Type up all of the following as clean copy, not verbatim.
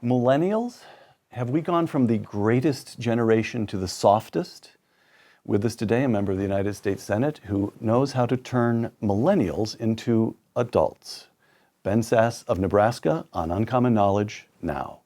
Millennials, have we gone from the greatest generation to the softest? With us today, a member of the United States Senate who knows how to turn millennials into adults. Ben Sasse of Nebraska on Uncommon Knowledge now.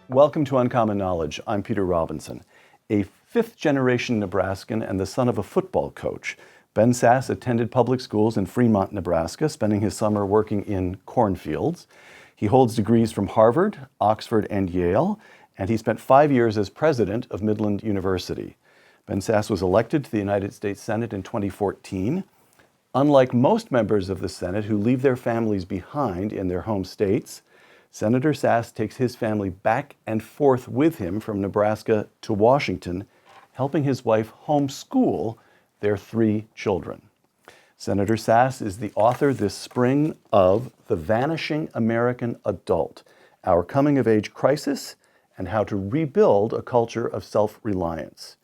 Welcome to Uncommon Knowledge. I'm Peter Robinson. A fifth-generation Nebraskan and the son of a football coach, Ben Sasse attended public schools in Fremont, Nebraska, spending his summer working in cornfields. He holds degrees from Harvard, Oxford, and Yale, and he spent 5 years as president of Midland University. Ben Sasse was elected to the United States Senate in 2014. Unlike most members of the Senate who leave their families behind in their home states, Senator Sasse takes his family back and forth with him from Nebraska to Washington, helping his wife homeschool their 3 children. Senator Sasse is the author this spring of The Vanishing American Adult, Our Coming-of-Age Crisis and How to Rebuild a Culture of Self-Reliance.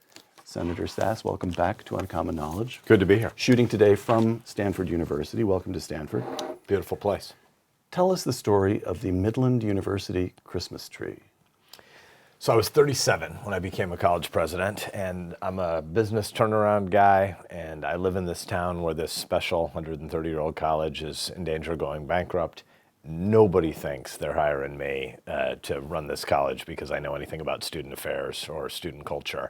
Senator Sasse, welcome back to Uncommon Knowledge. Good to be here. Shooting today from Stanford University. Welcome to Stanford. Beautiful place. Tell us the story of the Midland University Christmas tree. So I was 37 when I became a college president, and I'm a business turnaround guy, and I live in this town where this special 130-year-old college is in danger of going bankrupt. Nobody thinks they're hiring me to run this college because I know anything about student affairs or student culture.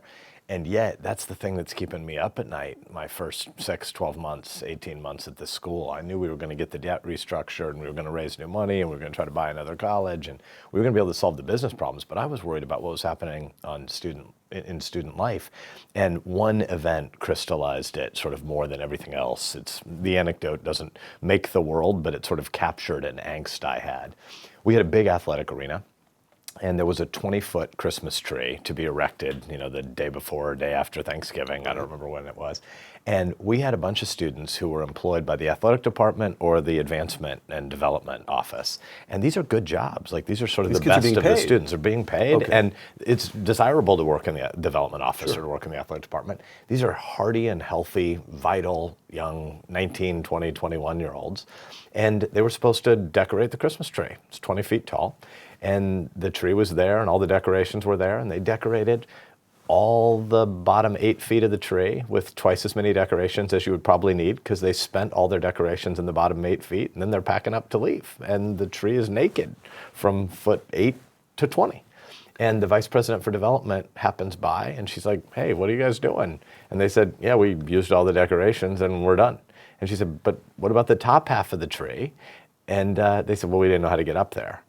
And yet, that's the thing that's keeping me up at night. My first 6, 12 months, 18 months at this school, I knew we were going to get the debt restructured, and we were going to raise new money, and we were going to try to buy another college, and we were going to be able to solve the business problems. But I was worried about what was happening in student life. And one event crystallized it sort of more than everything else. The anecdote doesn't make the world, but it sort of captured an angst I had. We had a big athletic arena, and there was a 20-foot Christmas tree to be erected, the day before or day after Thanksgiving. I don't remember when it was. And we had a bunch of students who were employed by the athletic department or the advancement and development office. And these are good jobs. These are sort of the best of the students. They're being paid. Okay. And it's desirable to work in the development office or to work in the athletic department. These are hardy and healthy, vital, young 19, 20, 21-year-olds. And they were supposed to decorate the Christmas tree. It's 20 feet tall. And the tree was there, and all the decorations were there, and they decorated all the bottom 8 feet of the tree with twice as many decorations as you would probably need, because they spent all their decorations in the bottom 8 feet, and then they're packing up to leave. And the tree is naked from foot 8 to 20. And the vice president for development happens by, and she's like, "Hey, what are you guys doing?" And they said, "Yeah, we used all the decorations, and we're done." And she said, "But what about the top half of the tree?" And they said, "Well, we didn't know how to get up there."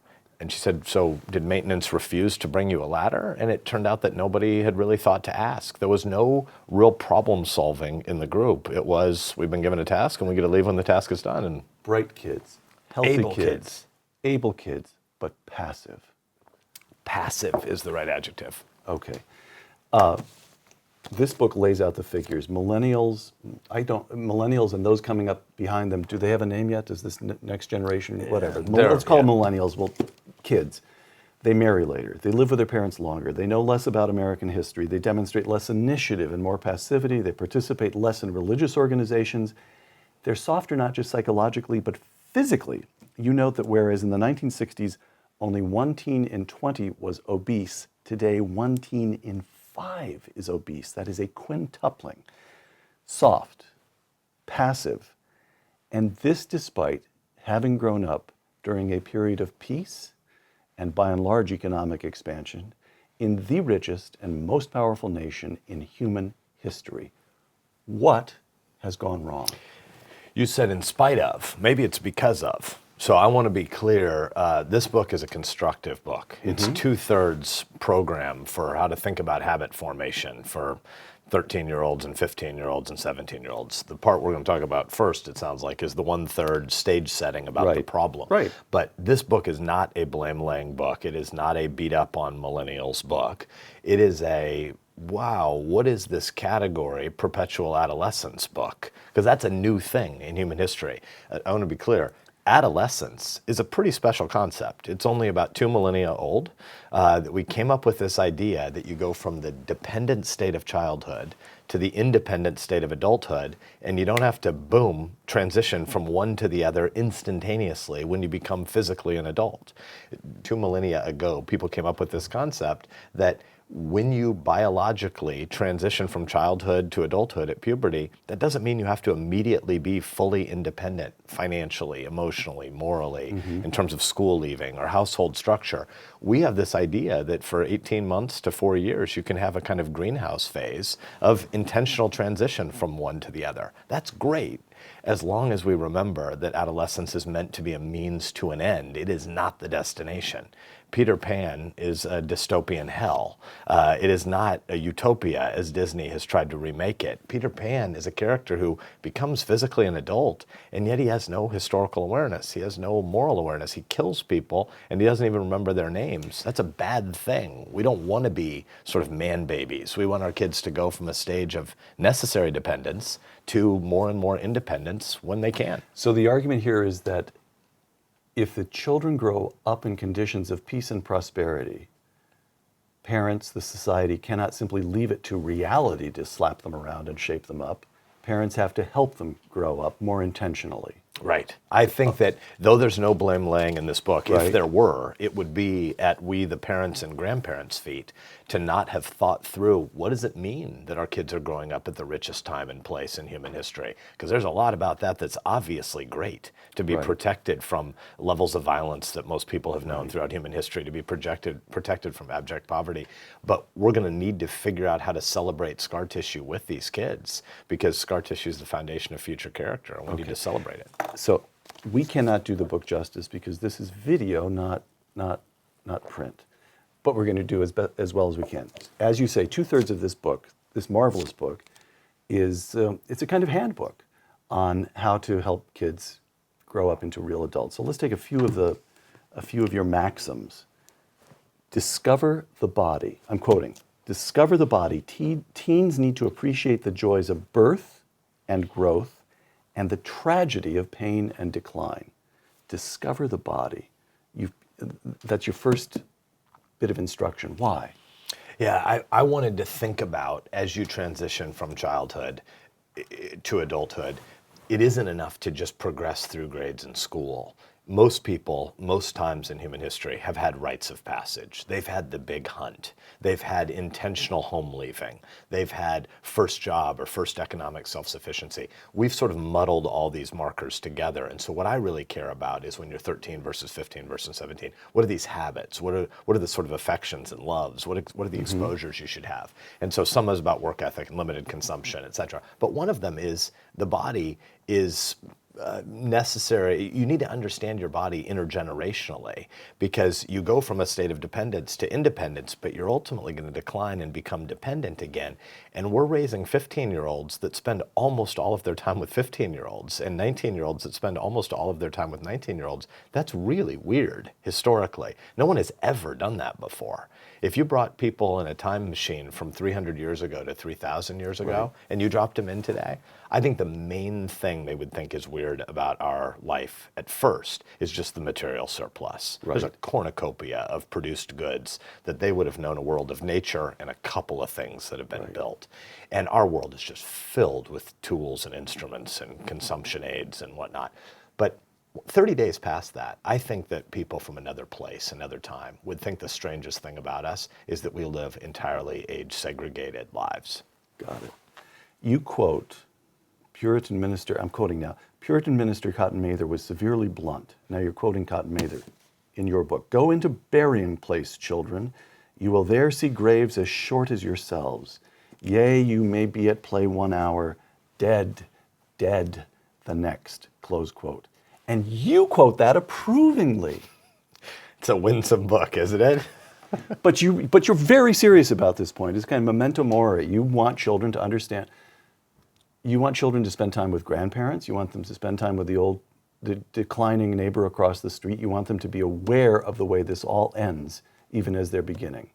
And she said, "So did maintenance refuse to bring you a ladder?" And it turned out that nobody had really thought to ask. There was no real problem solving in the group. It was, we've been given a task and we get to leave when the task is done. And bright kids, healthy able kids, able kids, but passive. Passive is the right adjective. Okay. This book lays out the figures. Millennials and those coming up behind them, do they have a name yet? Is this next generation? Whatever. Let's call them millennials. Well, kids. They marry later. They live with their parents longer. They know less about American history. They demonstrate less initiative and more passivity. They participate less in religious organizations. They're softer not just psychologically, but physically. You note that whereas in the 1960s, only 1 teen in 20 was obese, today 1 teen in 5 is obese. That is a quintupling. Soft, passive, and this despite having grown up during a period of peace and by and large economic expansion in the richest and most powerful nation in human history. What has gone wrong? You said in spite of. Maybe it's because of. So I want to be clear, this book is a constructive book. It's 2/3 program for how to think about habit formation for 13-year-olds and 15-year-olds and 17-year-olds. The part we're going to talk about first, it sounds like, is the 1/3 stage setting about the problem. Right. But this book is not a blame-laying book. It is not a beat-up on millennials book. It is a, wow, what is this category, perpetual adolescence book? Because that's a new thing in human history. I want to be clear. Adolescence is a pretty special concept. It's only about 2 millennia old. That we came up with this idea that you go from the dependent state of childhood to the independent state of adulthood, and you don't have to, boom, transition from one to the other instantaneously when you become physically an adult. 2 millennia ago, people came up with this concept that when you biologically transition from childhood to adulthood at puberty, that doesn't mean you have to immediately be fully independent financially, emotionally, morally, in terms of school leaving or household structure. We have this idea that for 18 months to 4 years, you can have a kind of greenhouse phase of intentional transition from one to the other. That's great, as long as we remember that adolescence is meant to be a means to an end. It is not the destination. Peter Pan is a dystopian hell. It is not a utopia as Disney has tried to remake it. Peter Pan is a character who becomes physically an adult, and yet he has no historical awareness. He has no moral awareness. He kills people, and he doesn't even remember their names. That's a bad thing. We don't want to be sort of man babies. We want our kids to go from a stage of necessary dependence to more and more independence when they can. So the argument here is that if the children grow up in conditions of peace and prosperity, parents, the society, cannot simply leave it to reality to slap them around and shape them up. Parents have to help them grow up more intentionally. Right. I think that though there's no blame laying in this book, Right. if there were, it would be at we, the parents and grandparents' feet, to not have thought through what does it mean that our kids are growing up at the richest time and place in human history? Because there's a lot about that that's obviously great, to be Right. protected from levels of violence that most people have known throughout human history, to be protected from abject poverty. But we're going to need to figure out how to celebrate scar tissue with these kids, because scar tissue is the foundation of future character, and we need to celebrate it. So we cannot do the book justice because this is video, not print. But we're going to do as well as we can. As you say, 2/3 of this book, this marvelous book, is it's a kind of handbook on how to help kids grow up into real adults. So let's take a few of your maxims. Discover the body. I'm quoting. Discover the body. Teens need to appreciate the joys of birth and growth and the tragedy of pain and decline. Discover the body. That's your first bit of instruction. Why? Yeah, I wanted to think about, as you transition from childhood to adulthood, it isn't enough to just progress through grades in school. Most people, most times in human history, have had rites of passage. They've had the big hunt. They've had intentional home leaving. They've had first job or first economic self-sufficiency. We've sort of muddled all these markers together. And so what I really care about is when you're 13 versus 15 versus 17, what are these habits? What are the sort of affections and loves? What are the exposures you should have? And so some is about work ethic and limited consumption, et cetera. But one of them is the body is necessary. You need to understand your body intergenerationally, because you go from a state of dependence to independence, but you're ultimately going to decline and become dependent again. And we're raising 15-year-olds that spend almost all of their time with 15-year-olds and 19-year-olds that spend almost all of their time with 19-year-olds. That's really weird historically. No one has ever done that before. If you brought people in a time machine from 300 years ago to 3,000 years ago, and you dropped them in today, I think the main thing they would think is weird about our life at first is just the material surplus. Right. There's a cornucopia of produced goods that they would have known a world of nature and a couple of things that have been built. And our world is just filled with tools and instruments and consumption aids and whatnot. But 30 days past that, I think that people from another place, another time, would think the strangest thing about us is that we live entirely age-segregated lives. Got it. You quote Puritan minister, I'm quoting now, Puritan minister Cotton Mather was severely blunt. Now you're quoting Cotton Mather in your book. Go into burying place, children. You will there see graves as short as yourselves. Yea, you may be at play 1 hour, dead, dead the next, close quote. And you quote that approvingly. It's a winsome book, isn't it? But you're very serious about this point. It's kind of memento mori. You want children to understand. You want children to spend time with grandparents. You want them to spend time with the declining neighbor across the street. You want them to be aware of the way this all ends, even as they're beginning.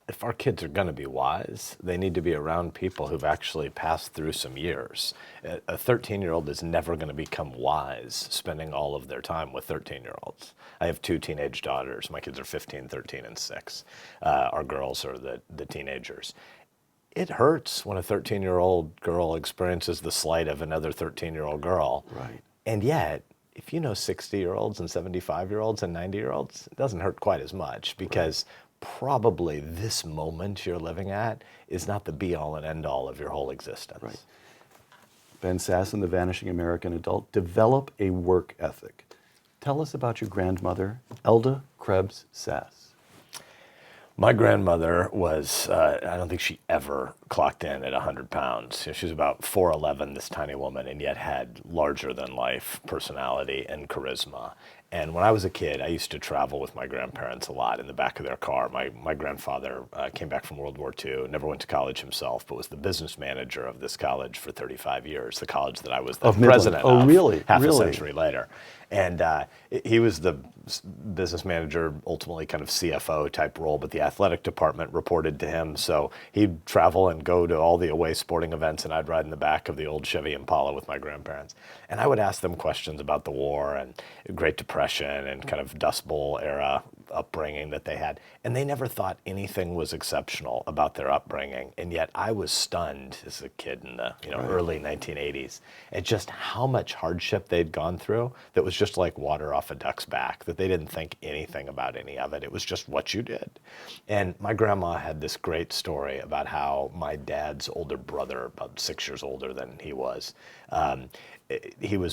If our kids are going to be wise, they need to be around people who've actually passed through some years. A 13-year-old is never going to become wise spending all of their time with 13-year-olds. I have 2 teenage daughters. My kids are 15, 13, and 6. Our girls are the teenagers. it hurts when a 13-year-old girl experiences the slight of another 13-year-old girl. Right. And yet, if you know 60-year-olds and 75-year-olds and 90-year-olds, it doesn't hurt quite as much because probably this moment you're living at is not the be-all and end-all of your whole existence. Right. Ben Sasse and the Vanishing American Adult develop a work ethic. Tell us about your grandmother, Elda Krebs Sasse. My grandmother was, I don't think she ever clocked in at 100 pounds. You know, she was about 4'11", this tiny woman, and yet had larger than life personality and charisma. And when I was a kid, I used to travel with my grandparents a lot in the back of their car. My grandfather came back from World War II, never went to college himself, but was the business manager of this college for 35 years, the college that I was the president of. Oh, really? Half a Really? century later. And he was the business manager, ultimately kind of CFO type role, but the athletic department reported to him. So he'd travel and go to all the away sporting events, and I'd ride in the back of the old Chevy Impala with my grandparents. And I would ask them questions about the war and Great Depression and kind of Dust Bowl era upbringing that they had. And they never thought anything was exceptional about their upbringing. And yet I was stunned as a kid in the early 1980s at just how much hardship they'd gone through that was just like water off a duck's back, that they didn't think anything about any of it. It was just what you did. And my grandma had this great story about how my dad's older brother, about 6 years older than he was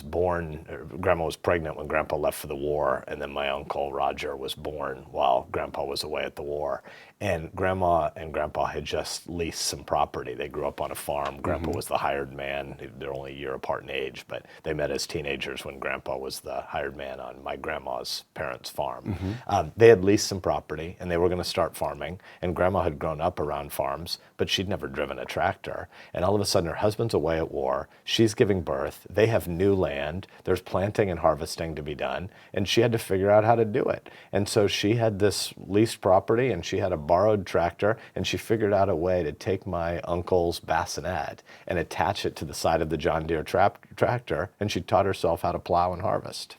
born, Grandma was pregnant when Grandpa left for the war, and then my uncle Roger was born while Grandpa was away at the war. And Grandma and Grandpa had just leased some property. They grew up on a farm. Grandpa was the hired man. They're only a year apart in age, but they met as teenagers when Grandpa was the hired man on my grandma's parents' farm. They had leased some property, and they were going to start farming, and Grandma had grown up around farms, but she'd never driven a tractor. And all of a sudden, her husband's away at war. She's giving birth. They have new land. There's planting and harvesting to be done, and she had to figure out how to do it. And so she had this leased property, and she had a borrowed tractor, and she figured out a way to take my uncle's bassinet and attach it to the side of the John Deere tractor, and she taught herself how to plow and harvest.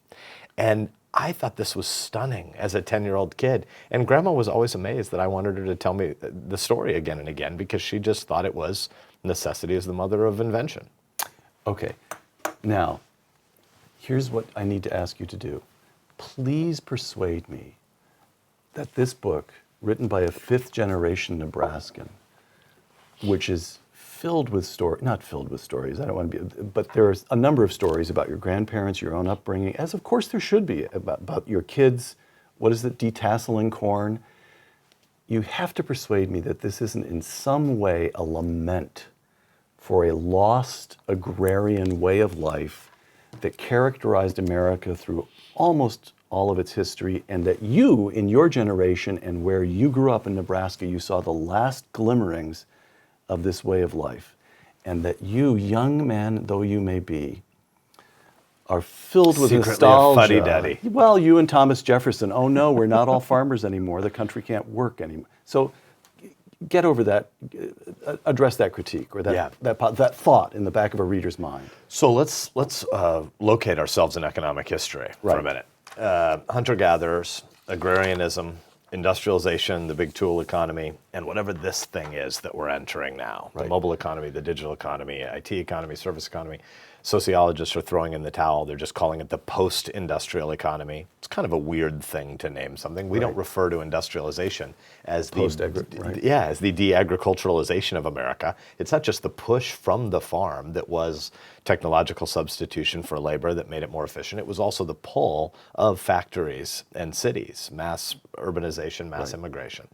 And I thought this was stunning as a 10-year-old kid. And Grandma was always amazed that I wanted her to tell me the story again and again, because she just thought it was necessity is the mother of invention. Okay, now, here's what I need to ask you to do. Please persuade me that this book, written by a fifth-generation Nebraskan, which is filled with not filled with stories, I don't want to be, but there's a number of stories about your grandparents, your own upbringing, as of course there should be, about your kids, what is it, detasseling corn. You have to persuade me that this isn't in some way a lament for a lost agrarian way of life that characterized America through almost all of its history, and that you, in your generation and where you grew up in Nebraska, you saw the last glimmerings of this way of life. And that you, young man though you may be, are filled with Secretly nostalgia. a fuddy-duddy. Well, you and Thomas Jefferson, oh no, we're not all farmers anymore. The country can't work anymore. So get over that, address that critique or that thought in the back of a reader's mind. So let's locate ourselves in economic history for a minute. Hunter-gatherers, agrarianism, industrialization, the big tool economy, and whatever this thing is that we're entering now, the mobile economy, the digital economy, IT economy, service economy. Sociologists are throwing in the towel. They're just calling it the post-industrial economy. It's kind of a weird thing to name something. We don't refer to industrialization as the as the de-agriculturalization of America. It's not just the push from the farm that was technological substitution for labor that made it more efficient. It was also the pull of factories and cities, mass urbanization, mass immigration.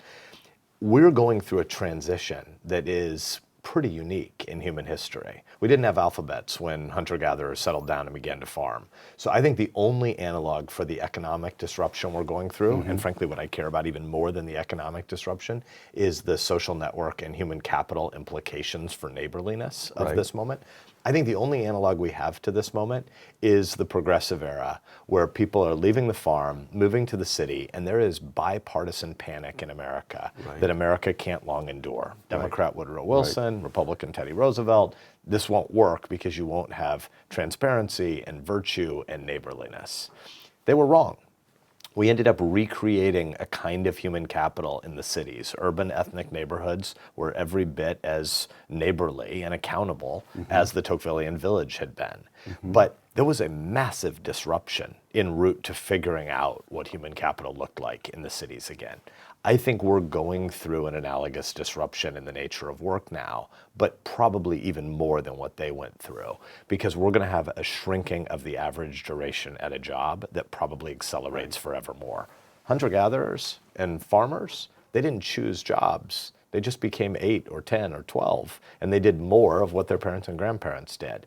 We're going through a transition that is pretty unique in human history. We didn't have alphabets when hunter-gatherers settled down and began to farm. So I think the only analog for the economic disruption we're going through, and frankly what I care about even more than the economic disruption, is the social network and human capital implications for neighborliness of this moment. I think the only analog we have to this moment is the progressive era, where people are leaving the farm, moving to the city, and there is bipartisan panic in America that America can't long endure. Democrat Woodrow Wilson, Republican Teddy Roosevelt, this won't work because you won't have transparency and virtue and neighborliness. They were wrong. we ended up recreating a kind of human capital in the cities. Urban ethnic neighborhoods were every bit as neighborly and accountable as the Tocquevillian village had been. But there was a massive disruption en route to figuring out what human capital looked like in the cities again. I think we're going through an analogous disruption in the nature of work now, but probably even more than what they went through, because we're going to have a shrinking of the average duration at a job that probably accelerates forevermore. Hunter-gatherers and farmers, they didn't choose jobs. They just became 8 or 10 or 12, and they did more of what their parents and grandparents did.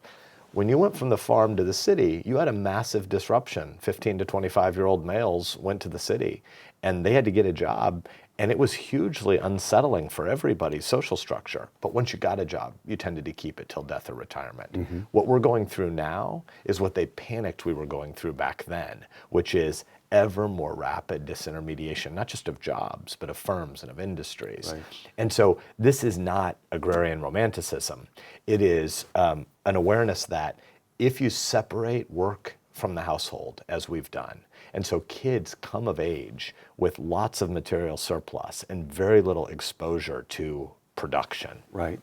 When you went from the farm to the city, you had a massive disruption. 15 to 25-year-old males went to the city, and they had to get a job, and it was hugely unsettling for everybody's social structure. But once you got a job, you tended to keep it till death or retirement. What we're going through now is what they panicked we were going through back then, which is ever more rapid disintermediation, not just of jobs, but of firms and of industries. Right. And so this is not agrarian romanticism. It is an awareness that if you separate work from the household, as we've done, and so kids come of age with lots of material surplus and very little exposure to production. Right.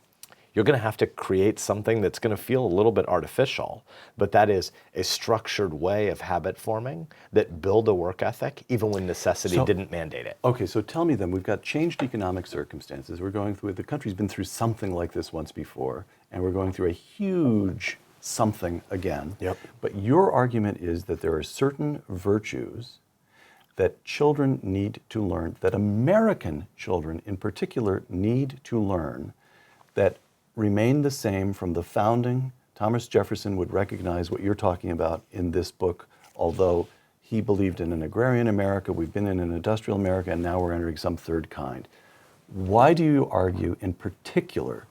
You're going to have to create something that's going to feel a little bit artificial, but that is a structured way of habit forming that build a work ethic even when necessity didn't mandate it. Okay, so tell me then, we've got changed economic circumstances. We're going through, the country's been through something like this once before, and we're going through a huge something again. Yep. But your argument is that there are certain virtues that children need to learn, that American children in particular need to learn, that remain the same from the founding. Thomas Jefferson would recognize what you're talking about in this book, although he believed in an agrarian America, we've been in an industrial America, and now we're entering some third kind. Why do you argue in particular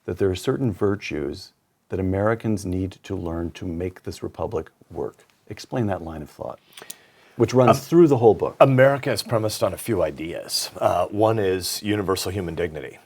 that there are certain virtues that Americans need to learn to make this republic work? Explain that line of thought, which runs through the whole book. America is premised on a few ideas. One is universal human dignity.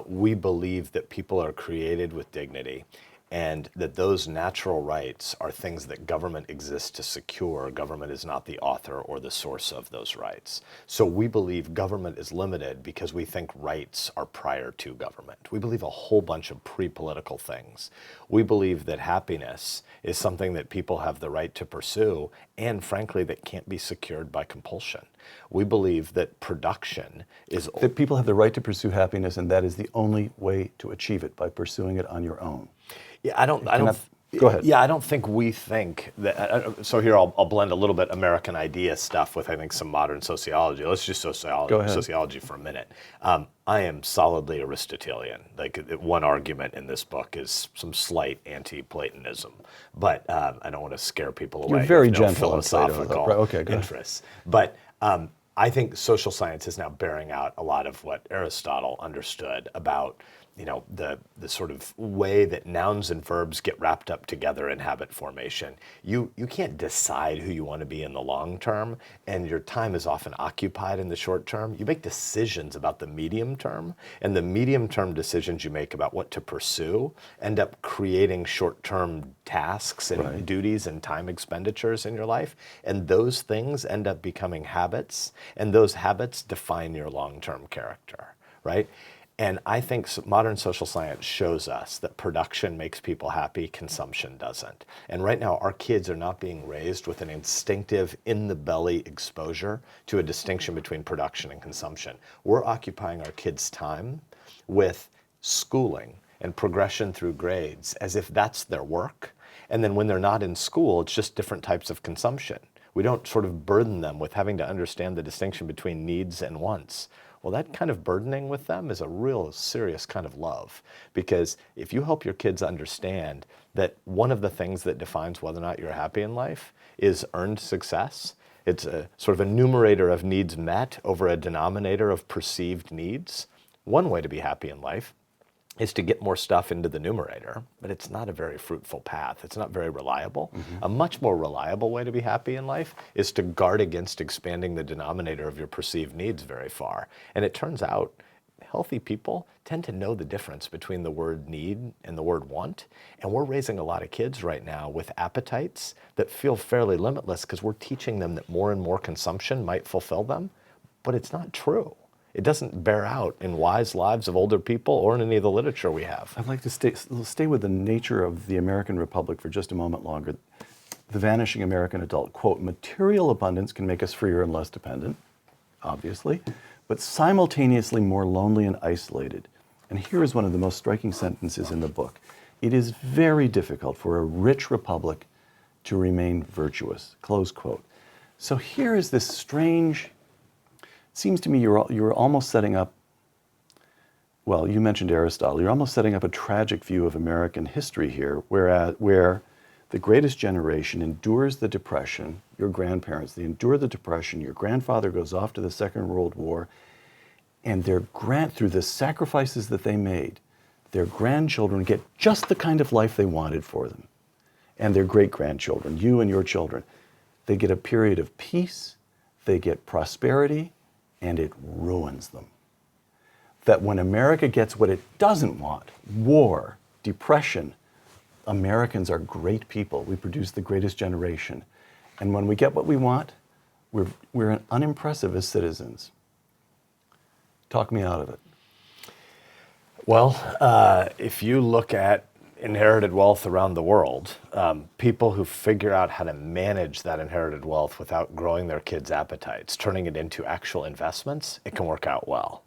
We believe that people are created with dignity, and that those natural rights are things that government exists to secure. Government is not the author or the source of those rights. So we believe government is limited because we think rights are prior to government. We believe a whole bunch of pre-political things. We believe that happiness is something that people have the right to pursue, and frankly, that can't be secured by compulsion. We believe that production is... That people have the right to pursue happiness, and that is the only way to achieve it, by pursuing it on your own. Yeah, I don't. Go ahead. Yeah, I don't think we think that. So here I'll blend a little bit American idea stuff with, I think, some modern sociology. Let's just sociology for a minute. I am solidly Aristotelian. Like, one argument in this book is some slight anti-Platonism, but I don't want to scare people away. You're very with no gentle philosophical right, okay, go interests. But I think social science is now bearing out a lot of what Aristotle understood about, you know, the sort of way that nouns and verbs get wrapped up together in habit formation. You can't decide who you want to be in the long term, and your time is often occupied in the short term. You make decisions about the medium term, and the medium term decisions you make about what to pursue end up creating short term tasks and duties and time expenditures in your life, and those things end up becoming habits, and those habits define your long term character, right? And I think modern social science shows us that production makes people happy, consumption doesn't. And right now, our kids are not being raised with an instinctive, in-the-belly exposure to a distinction between production and consumption. We're occupying our kids' time with schooling and progression through grades as if that's their work. And then when they're not in school, it's just different types of consumption. We don't sort of burden them with having to understand the distinction between needs and wants. Well, that kind of burdening with them is a real serious kind of love, because if you help your kids understand that one of the things that defines whether or not you're happy in life is earned success, it's a sort of a numerator of needs met over a denominator of perceived needs. One way to be happy in life is to get more stuff into the numerator, but it's not a very fruitful path. It's not very reliable. A much more reliable way to be happy in life is to guard against expanding the denominator of your perceived needs very far. And it turns out healthy people tend to know the difference between the word need and the word want. And we're raising a lot of kids right now with appetites that feel fairly limitless because we're teaching them that more and more consumption might fulfill them, but it's not true. It doesn't bear out in wise lives of older people or in any of the literature we have. I'd like to stay with the nature of the American Republic for just a moment longer. The Vanishing American Adult, quote, material abundance can make us freer and less dependent, obviously, but simultaneously more lonely and isolated. And here is one of the most striking sentences in the book. It is very difficult for a rich republic to remain virtuous, close quote. So here is this strange, seems to me you're almost setting up, well, you mentioned Aristotle, you're almost setting up a tragic view of American history here, where the greatest generation endures the Depression, your grandparents, they endure the Depression, your grandfather goes off to the Second World War, and through the sacrifices that they made, their grandchildren get just the kind of life they wanted for them. And their great-grandchildren, you and your children, they get a period of peace, they get prosperity, and it ruins them. That when America gets what it doesn't want, war, depression, Americans are great people. We produce the greatest generation. And when we get what we want, we're unimpressive as citizens. Talk me out of it. Well, if you look at inherited wealth around the world, people who figure out how to manage that inherited wealth without growing their kids' appetites, turning it into actual investments, it can work out well.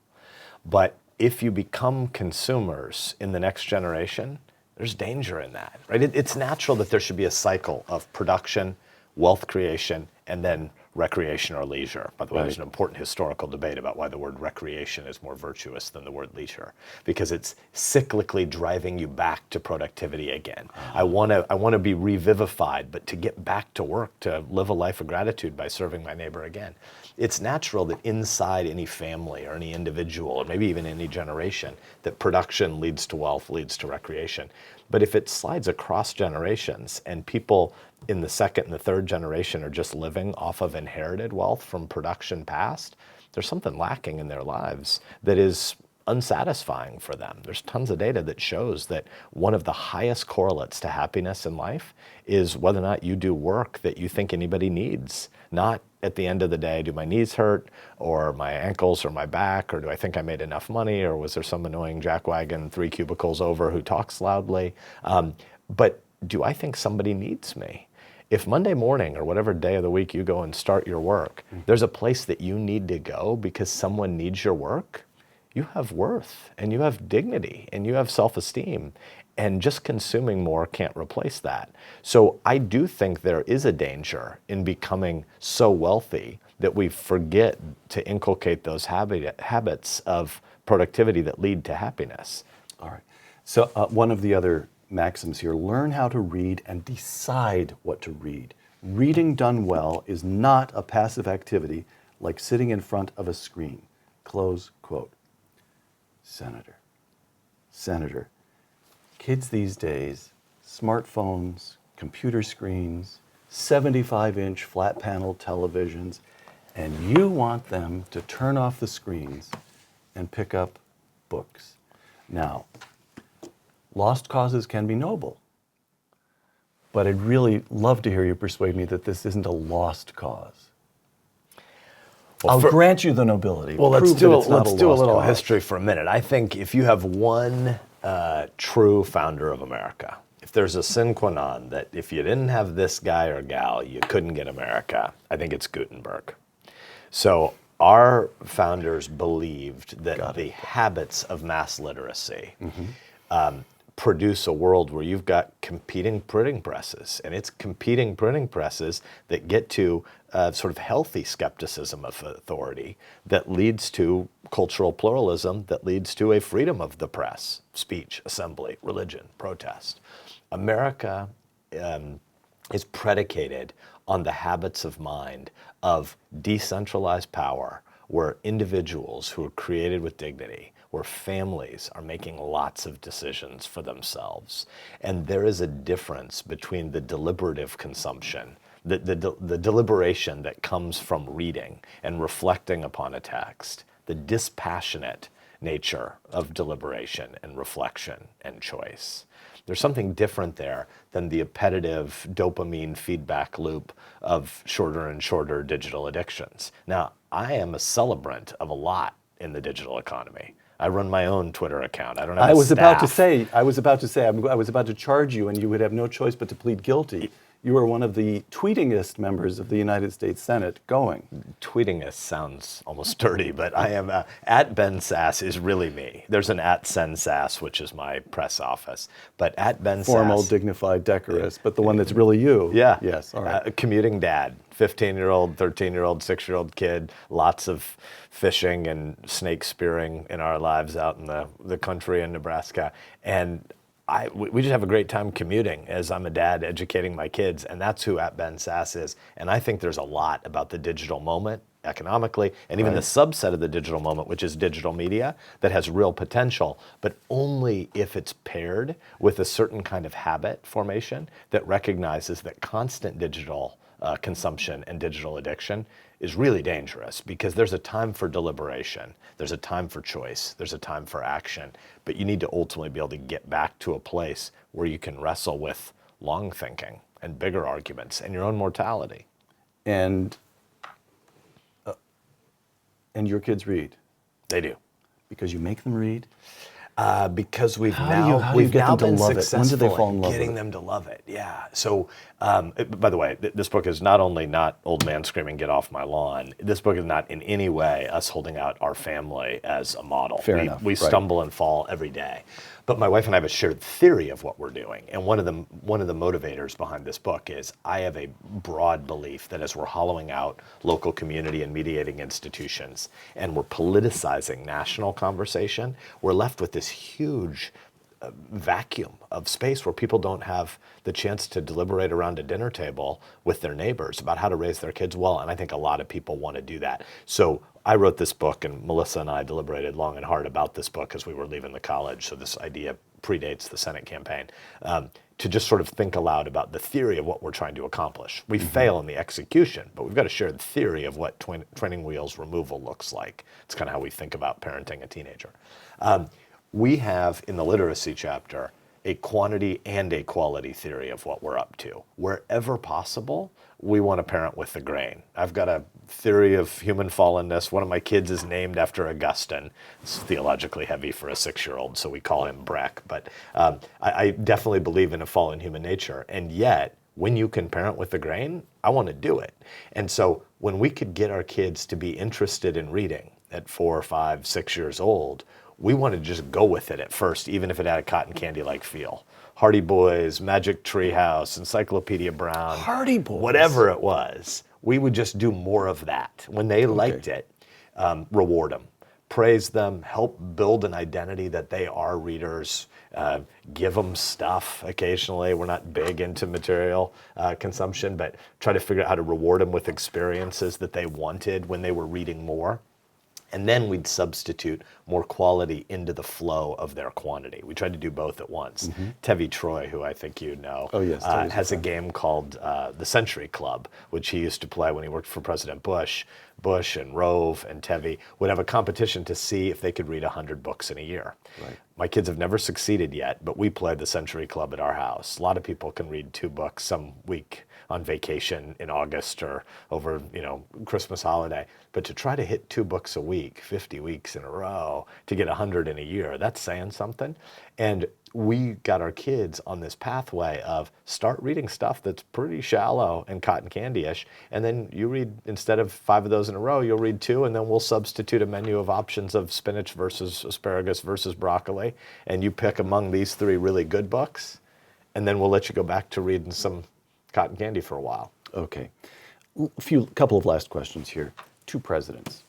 But if you become consumers in the next generation, there's danger in that, right? It's natural that there should be a cycle of production, wealth creation, and then recreation or leisure. By the way, there's an important historical debate about why the word recreation is more virtuous than the word leisure, because it's cyclically driving you back to productivity again. I want to be revivified, but to get back to work, to live a life of gratitude by serving my neighbor again. It's natural that inside any family or any individual, or maybe even any generation, that production leads to wealth, leads to recreation. But if it slides across generations and people in the second and the third generation are just living off of inherited wealth from production past, there's something lacking in their lives that is unsatisfying for them. There's tons of data that shows that one of the highest correlates to happiness in life is whether or not you do work that you think anybody needs. Not at the end of the day, do my knees hurt, or my ankles, or my back, or do I think I made enough money, or was there some annoying jackwagon 3 cubicles over who talks loudly? But do I think somebody needs me? If Monday morning or whatever day of the week you go and start your work, there's a place that you need to go because someone needs your work, you have worth and you have dignity and you have self-esteem. And just consuming more can't replace that. So I do think there is a danger in becoming so wealthy that we forget to inculcate those habits of productivity that lead to happiness. All right. So one of the other maxims here, learn how to read and decide what to read. Reading done well is not a passive activity like sitting in front of a screen. Close quote. Senator, kids these days, smartphones, computer screens, 75-inch flat panel televisions, and you want them to turn off the screens and pick up books. Now, lost causes can be noble, but I'd really love to hear you persuade me that this isn't a lost cause. I'll grant you the nobility. Well, let's do a little history for a minute. I think if you have one true founder of America, if there's a sine qua non that if you didn't have this guy or gal, you couldn't get America, I think it's Gutenberg. So our founders believed that the habits of mass literacy produce a world where you've got competing printing presses, and it's competing printing presses that get to sort of healthy skepticism of authority that leads to cultural pluralism, that leads to a freedom of the press, speech, assembly, religion, protest. America is predicated on the habits of mind of decentralized power, where individuals who are created with dignity, where families are making lots of decisions for themselves. And there is a difference between the deliberative consumption, the deliberation that comes from reading and reflecting upon a text, the dispassionate nature of deliberation and reflection and choice. There's something different there than the appetitive dopamine feedback loop of shorter and shorter digital addictions. Now, I am a celebrant of a lot in the digital economy. I run my own Twitter account. I don't have a I was about to staff. say, I was about to charge you, and you would have no choice but to plead guilty. You are one of the tweetingest members of the United States Senate going. Tweeting us sounds almost dirty, but I am at Ben Sasse is really me. There's an at Send Sasse, which is my press office, but at Ben Formal, Sasse, dignified, decorous, but the one that's really you. yeah, Yes, all right. commuting dad, 15-year-old, 13-year-old, 6-year-old kid, lots of fishing and snake spearing in our lives out in the country in Nebraska, and we just have a great time commuting as I'm a dad educating my kids, and that's who at Ben Sasse is. And I think there's a lot about the digital moment economically, and even the subset of the digital moment, which is digital media, that has real potential, but only if it's paired with a certain kind of habit formation that recognizes that constant digital consumption and digital addiction is really dangerous, because there's a time for deliberation, there's a time for choice, there's a time for action, but you need to ultimately be able to get back to a place where you can wrestle with long thinking and bigger arguments and your own mortality. And your kids read They do. because you make them read. Because we've How do you we've get now them to been love it? When do successful they fall in in love getting with it? them to love it. Yeah. So, by the way, this book is not only not old man screaming "get off my lawn." This book is not in any way us holding out our family as a model. Fair enough, We right. stumble and fall every day. But my wife and I have a shared theory of what we're doing, and one of the motivators behind this book is I have a broad belief that as we're hollowing out local community and mediating institutions, and we're politicizing national conversation, we're left with this huge vacuum of space where people don't have the chance to deliberate around a dinner table with their neighbors about how to raise their kids well. And I think a lot of people want to do that. So I wrote this book, and Melissa and I deliberated long and hard about this book as we were leaving the college. So this idea predates the Senate campaign, to just sort of think aloud about the theory of what we're trying to accomplish. We fail in the execution, but we've got to share the theory of what training wheels removal looks like. It's kind of how we think about parenting a teenager. We have, in the literacy chapter, a quantity and a quality theory of what we're up to. Wherever possible, we want to parent with the grain. I've got a theory of human fallenness. One of my kids is named after Augustine. It's theologically heavy for a 6-year-old, so we call him Breck. But I definitely believe in a fallen human nature. And yet, when you can parent with the grain, I want to do it. And so when we could get our kids to be interested in reading at 4, 5, 6 years old, we wanted to just go with it at first, even if it had a cotton candy-like feel. Hardy Boys, Magic Treehouse, Encyclopedia Brown, Hardy Boys. whatever it was, we would just do more of that. When they liked it, reward them, praise them, help build an identity that they are readers, give them stuff occasionally. We're not big into material consumption, but try to figure out how to reward them with experiences that they wanted when they were reading more. And then we'd substitute more quality into the flow of their quantity. We tried to do both at once. Tevi Troy, who I think you know, Oh, yes, Tevi's has a game called the Century Club, which he used to play when he worked for President Bush. Bush and Rove and Tevi would have a competition to see if they could read 100 books in a year. Right. My kids have never succeeded yet, but we played the Century Club at our house. A lot of people can read 2 books some week on vacation in August or over, Christmas holiday. But to try to hit 2 books a week, 50 weeks in a row, to get 100 in a year, that's saying something. And we got our kids on this pathway of start reading stuff that's pretty shallow and cotton candy-ish, and then you read, instead of 5 of those in a row, you'll read 2, and then we'll substitute a menu of options of spinach versus asparagus versus broccoli, and you pick among these 3 really good books, and then we'll let you go back to reading some cotton candy for a while. Okay. Couple of last questions here. 2 presidents,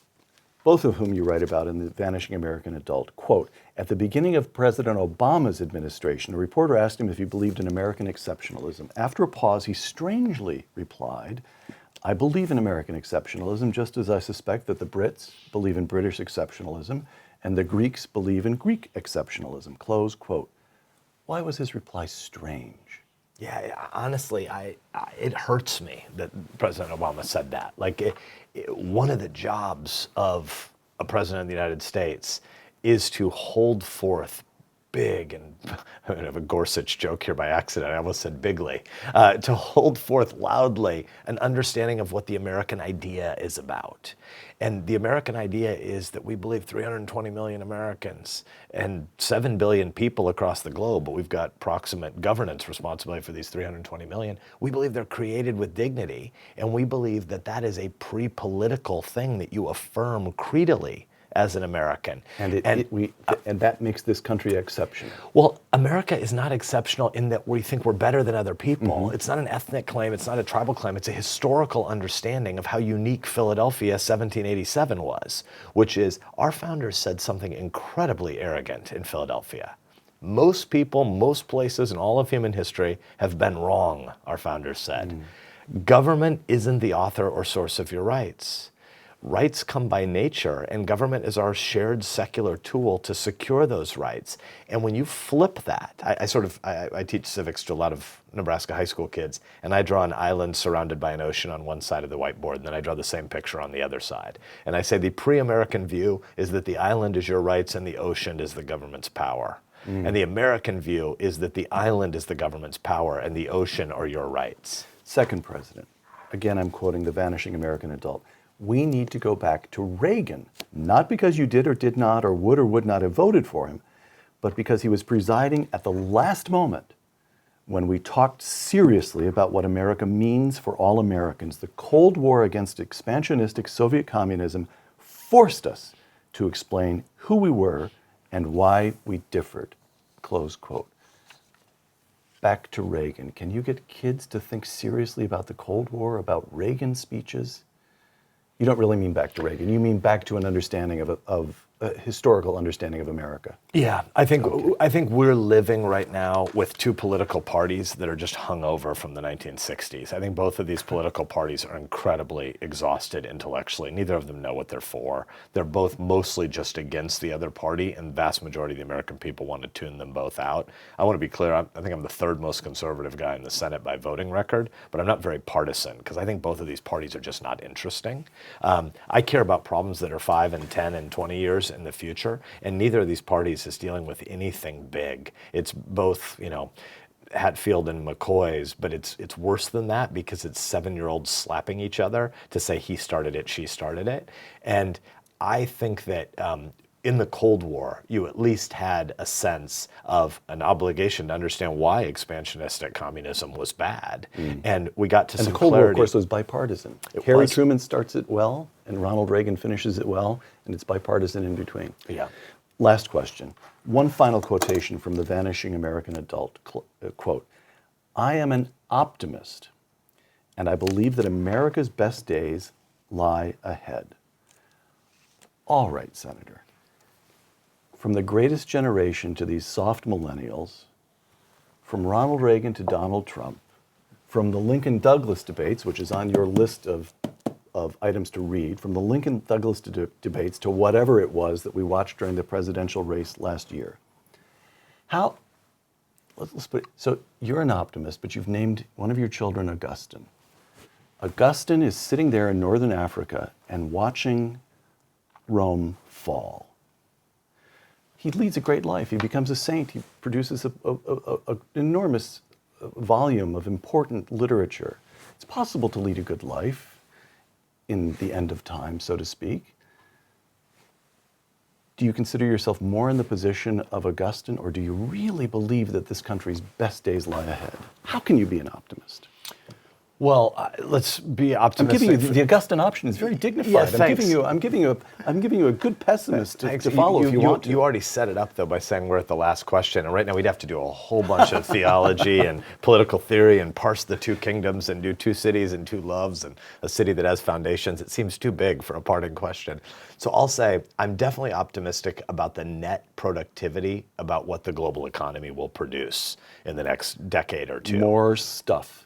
both of whom you write about in the Vanishing American Adult. Quote, at the beginning of President Obama's administration, a reporter asked him if he believed in American exceptionalism. After a pause, he strangely replied, I believe in American exceptionalism, just as I suspect that the Brits believe in British exceptionalism and the Greeks believe in Greek exceptionalism. Close quote. Why was his reply strange? Yeah, honestly, it hurts me that President Obama said that. Like, one of the jobs of a president of the United States is to hold forth big, and I'm going to have a Gorsuch joke here by accident, I almost said bigly, to hold forth loudly an understanding of what the American idea is about. And the American idea is that we believe 320 million Americans and 7 billion people across the globe, but we've got proximate governance responsibility for these 320 million. We believe they're created with dignity, and we believe that that is a pre-political thing that you affirm creedally as an American. And that makes this country exceptional. Well, America is not exceptional in that we think we're better than other people. It's not an ethnic claim, it's not a tribal claim, it's a historical understanding of how unique Philadelphia 1787 was, which is our founders said something incredibly arrogant in Philadelphia. Most people, most places in all of human history have been wrong, our founders said. Government isn't the author or source of your rights. Rights come by nature, and government is our shared secular tool to secure those rights. And when you flip that, I teach civics to a lot of Nebraska high school kids, and I draw an island surrounded by an ocean on one side of the whiteboard, and then I draw the same picture on the other side. And I say the pre-American view is that the island is your rights and the ocean is the government's power. And the American view is that the island is the government's power and the ocean are your rights. Second president, again, I'm quoting the Vanishing American Adult. We need to go back to Reagan, not because you did or did not or would not have voted for him, but because he was presiding at the last moment when we talked seriously about what America means for all Americans. The Cold War against expansionistic Soviet communism forced us to explain who we were and why we differed, close quote. Back to Reagan. Can you get kids to think seriously about the Cold War, about Reagan speeches? You don't really mean back to Reagan. You mean back to an understanding of a historical understanding of America. Yeah, I think we're living right now with two political parties that are just hung over from the 1960s. I think both of these political parties are incredibly exhausted intellectually. Neither of them know what they're for. They're both mostly just against the other party, and the vast majority of the American people want to tune them both out. I want to be clear, I think I'm the third most conservative guy in the Senate by voting record, but I'm not very partisan because I think both of these parties are just not interesting. I care about problems that are 5 and 10 and 20 years in the future, and neither of these parties is dealing with anything big. It's both, Hatfield and McCoy's, but it's worse than that because it's 7-year-olds slapping each other to say he started it, she started it. And I think that in the Cold War, you at least had a sense of an obligation to understand why expansionistic communism was bad. And we got to some clarity. And the Cold War, of course, was bipartisan. Harry Truman starts it well, and Ronald Reagan finishes it well, and it's bipartisan in between. Yeah. Last question. One final quotation from the Vanishing American Adult. Quote, "I am an optimist, and I believe that America's best days lie ahead." All right, Senator. From the greatest generation to these soft millennials, from Ronald Reagan to Donald Trump, from the Lincoln-Douglas debates, which is on your list of items to read, from the Lincoln-Douglas debates to whatever it was that we watched during the presidential race last year. Let's put it, so you're an optimist, but you've named one of your children Augustine. Augustine is sitting there in northern Africa and watching Rome fall. He leads a great life. He becomes a saint. He produces an enormous volume of important literature. It's possible to lead a good life in the end of time, so to speak. Do you consider yourself more in the position of Augustine, or do you really believe that this country's best days lie ahead? How can you be an optimist? Well, let's be optimistic. I'm giving you the Augustine option is very dignified. Yeah, thanks. I'm giving you a good pessimist to follow if you want to. You already set it up though by saying we're at the last question, and right now we'd have to do a whole bunch of theology and political theory and parse the two kingdoms and do two cities and two loves and a city that has foundations. It seems too big for a parting question. So I'll say I'm definitely optimistic about the net productivity about what the global economy will produce in the next decade or two. More stuff.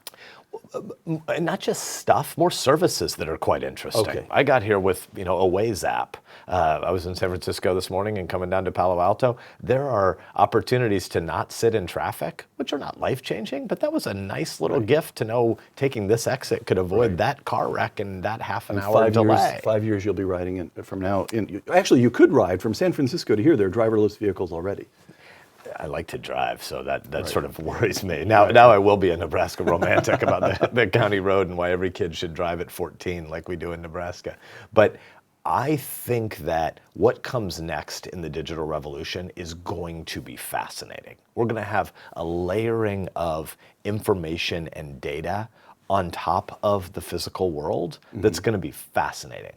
And not just stuff, more services that are quite interesting. Okay. I got here with, a Waze app. I was in San Francisco this morning and coming down to Palo Alto. There are opportunities to not sit in traffic, which are not life-changing, but that was a nice little gift to know taking this exit could avoid that car wreck and that half an hour delay. 5 years you'll be riding in from now. Actually, you could ride from San Francisco to here. There are driverless vehicles already. I like to drive, so that sort of worries me. Now I will be a Nebraska romantic about the county road and why every kid should drive at 14 like we do in Nebraska. But I think that what comes next in the digital revolution is going to be fascinating. We're going to have a layering of information and data on top of the physical world that's going to be fascinating.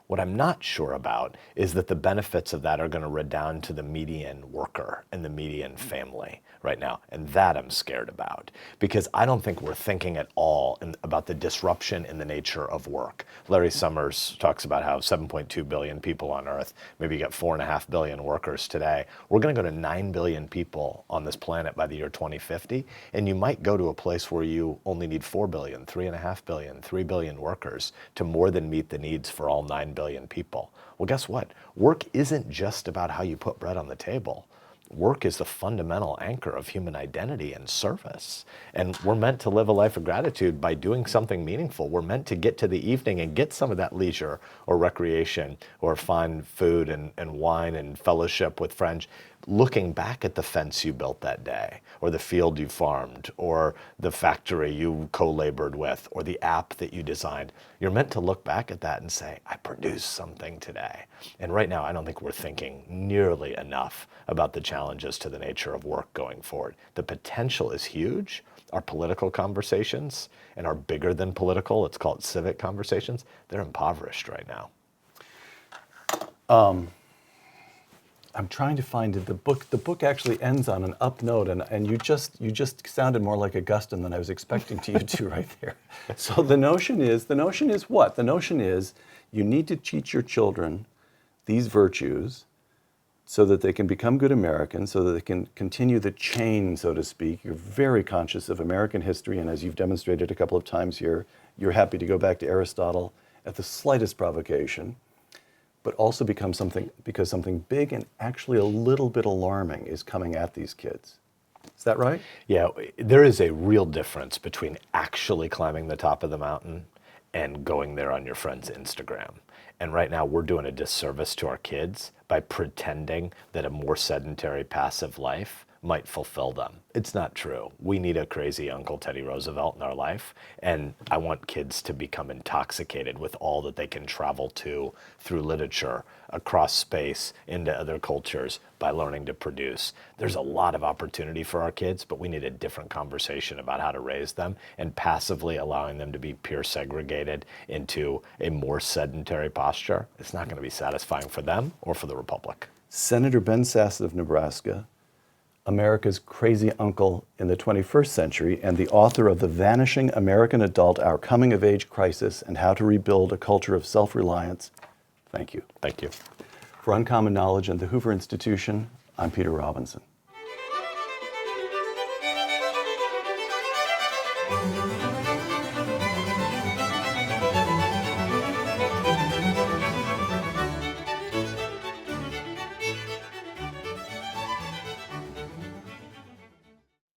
What I'm not sure about is that the benefits of that are going to redound to the median worker and the median family right now. And that I'm scared about, because I don't think we're thinking at all about the disruption in the nature of work. Larry Summers talks about how 7.2 billion people on Earth, maybe you got 4.5 billion workers today. We're going to go to 9 billion people on this planet by the year 2050. And you might go to a place where you only need 4 billion, 3.5 billion, 3 billion workers to more than meet the needs for all 9 billion people. Well, guess what? Work isn't just about how you put bread on the table. Work is the fundamental anchor of human identity and service. And we're meant to live a life of gratitude by doing something meaningful. We're meant to get to the evening and get some of that leisure or recreation or find food and wine and fellowship with friends, looking back at the fence you built that day, or the field you farmed, or the factory you co-labored with, or the app that you designed. You're meant to look back at that and say, I produced something today. And right now, I don't think we're thinking nearly enough about the challenges to the nature of work going forward. The potential is huge. Our political conversations, and our bigger than political, let's call it civic conversations, they're impoverished right now. I'm trying to find it. The book actually ends on an up note, and you just sounded more like Augustine than I was expecting you to right there. So the notion is what? The notion is you need to teach your children these virtues so that they can become good Americans, so that they can continue the chain, so to speak. You're very conscious of American history, and as you've demonstrated a couple of times here, you're happy to go back to Aristotle at the slightest provocation, but also because something big and actually a little bit alarming is coming at these kids. Is that right? Yeah, there is a real difference between actually climbing the top of the mountain and going there on your friend's Instagram. And right now we're doing a disservice to our kids by pretending that a more sedentary, passive life might fulfill them. It's not true. We need a crazy Uncle Teddy Roosevelt in our life, and I want kids to become intoxicated with all that they can travel to through literature, across space, into other cultures by learning to produce. There's a lot of opportunity for our kids, but we need a different conversation about how to raise them, and passively allowing them to be peer segregated into a more sedentary posture. It's not going to be satisfying for them or for the Republic. Senator Ben Sasse of Nebraska, America's crazy uncle in the 21st century, and the author of The Vanishing American Adult, Our Coming of Age Crisis, and How to Rebuild a Culture of Self-Reliance. Thank you. Thank you. For Uncommon Knowledge and the Hoover Institution, I'm Peter Robinson.